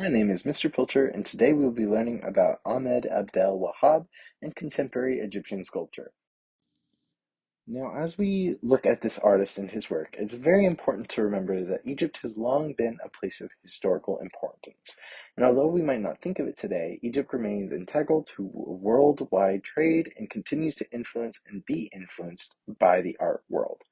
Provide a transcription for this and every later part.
My name is Mr. Pilcher, and today we will be learning about Ahmed Abdel-Wahab and contemporary Egyptian sculpture. Now, as we look at this artist and his work, it's very important to remember that Egypt has long been a place of historical importance. And although we might not think of it today, Egypt remains integral to worldwide trade and continues to influence and be influenced by the art world.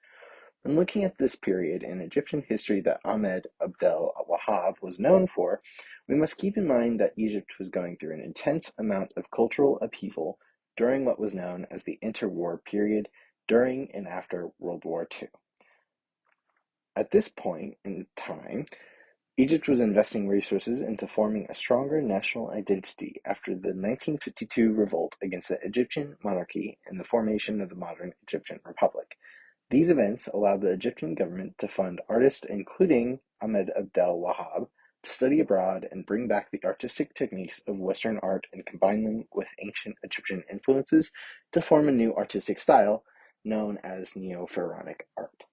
When looking at this period in Egyptian history that Ahmed Abdel-Wahab was known for, we must keep in mind that Egypt was going through an intense amount of cultural upheaval during what was known as the interwar period during and after World War II. At this point in time, Egypt was investing resources into forming a stronger national identity after the 1952 revolt against the Egyptian monarchy and the formation of the modern Egyptian Republic. These events allowed the Egyptian government to fund artists including Ahmed Abdel-Wahab to study abroad and bring back the artistic techniques of Western art and combine them with ancient Egyptian influences to form a new artistic style known as Neo-Pharaonic art.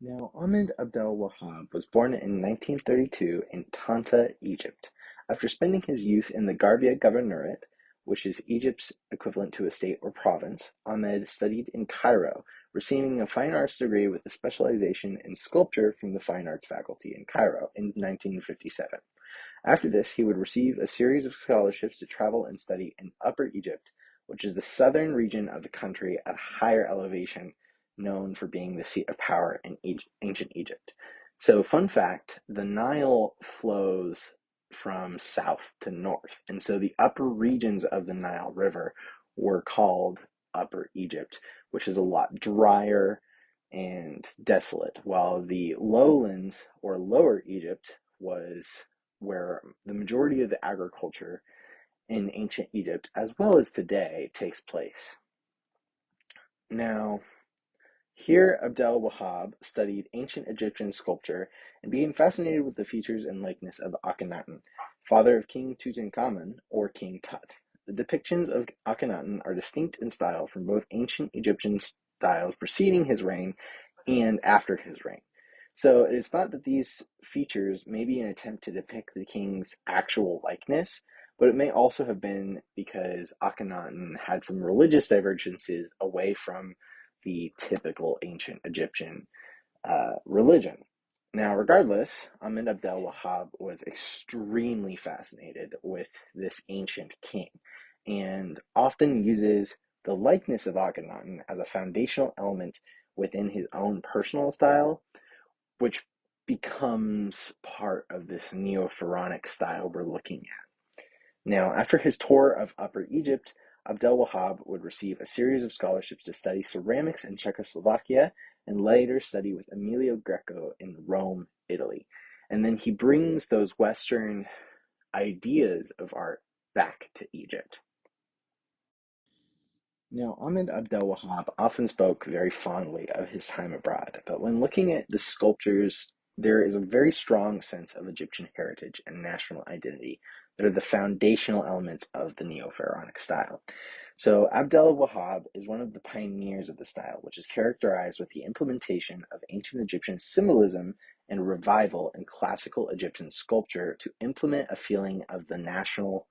Now, Ahmed Abdel-Wahab was born in 1932 in Tanta, Egypt. After spending his youth in the Garbia Governorate, which is Egypt's equivalent to a state or province, Ahmed studied in Cairo, receiving a fine arts degree with a specialization in sculpture from the Fine Arts faculty in Cairo in 1957. After this, he would receive a series of scholarships to travel and study in Upper Egypt, which is the southern region of the country at a higher elevation, known for being the seat of power in ancient Egypt. So, fun fact, the Nile flows from south to north, and so the upper regions of the Nile River were called Upper Egypt, which is a lot drier and desolate, while the lowlands or Lower Egypt was where the majority of the agriculture in ancient Egypt, as well as today, takes place. Now, here Abdel-Wahab studied ancient Egyptian sculpture and became fascinated with the features and likeness of Akhenaten, father of King Tutankhamun or King Tut. The depictions of Akhenaten are distinct in style from both ancient Egyptian styles preceding his reign and after his reign. So it is thought that these features may be an attempt to depict the king's actual likeness, but it may also have been because Akhenaten had some religious divergences away from the typical ancient Egyptian religion. Now, regardless, Ahmed Abdel-Wahab was extremely fascinated with this ancient king and often uses the likeness of Akhenaten as a foundational element within his own personal style, which becomes part of this neo-Pharaonic style we're looking at. Now, after his tour of Upper Egypt, Abdel-Wahab would receive a series of scholarships to study ceramics in Czechoslovakia and later study with Emilio Greco in Rome, Italy. And then he brings those Western ideas of art back to Egypt. Now, Ahmed Abdel-Wahab often spoke very fondly of his time abroad, but when looking at the sculptures, there is a very strong sense of Egyptian heritage and national identity that are the foundational elements of the Neo-Pharaonic style. So, Abdel-Wahab is one of the pioneers of the style, which is characterized with the implementation of ancient Egyptian symbolism and revival in classical Egyptian sculpture to implement a feeling of the national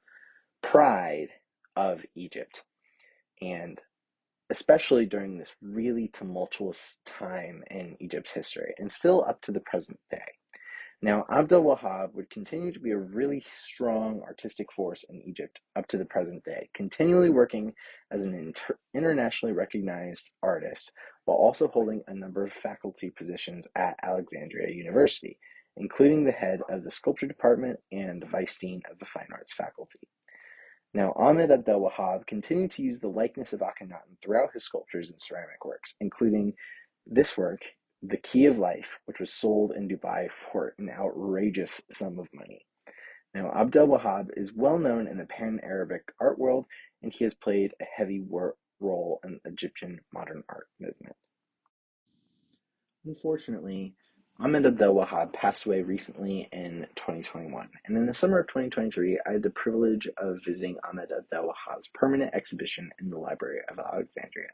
pride of Egypt. And especially during this really tumultuous time in Egypt's history, and still up to the present day. Now, Abdel-Wahab would continue to be a really strong artistic force in Egypt up to the present day, continually working as an internationally recognized artist, while also holding a number of faculty positions at Alexandria University, including the head of the sculpture department and vice dean of the fine arts faculty. Now, Ahmed Abdel-Wahab continued to use the likeness of Akhenaten throughout his sculptures and ceramic works, including this work, The Key of Life, which was sold in Dubai for an outrageous sum of money. Now, Abdel-Wahab is well known in the Pan-Arabic art world, and he has played a heavy role in the Egyptian modern art movement. Unfortunately, Ahmed Abdel-Wahab passed away recently in 2021, and in the summer of 2023, I had the privilege of visiting Ahmed Abdel-Wahab's permanent exhibition in the Library of Alexandria.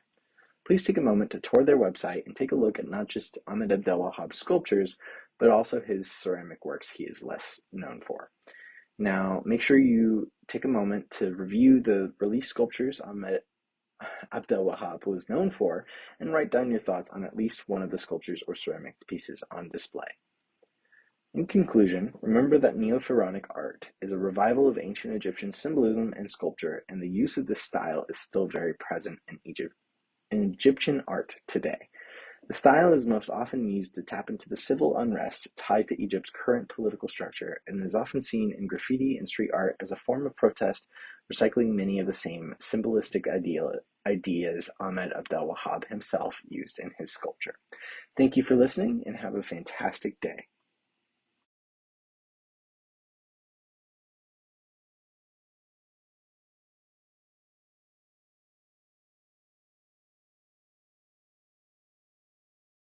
Please take a moment to tour their website and take a look at not just Ahmed Abdel-Wahab's sculptures, but also his ceramic works he is less known for. Now, make sure you take a moment to review the relief sculptures Ahmed Abdel-Wahab was known for, and write down your thoughts on at least one of the sculptures or ceramic pieces on display. In conclusion, remember that Neo-Pharaonic art is a revival of ancient Egyptian symbolism and sculpture, and the use of this style is still very present in Egyptian art today. The style is most often used to tap into the civil unrest tied to Egypt's current political structure, and is often seen in graffiti and street art as a form of protest, recycling many of the same symbolistic ideas Ahmed Abdel-Wahab himself used in his sculpture. Thank you for listening, and have a fantastic day.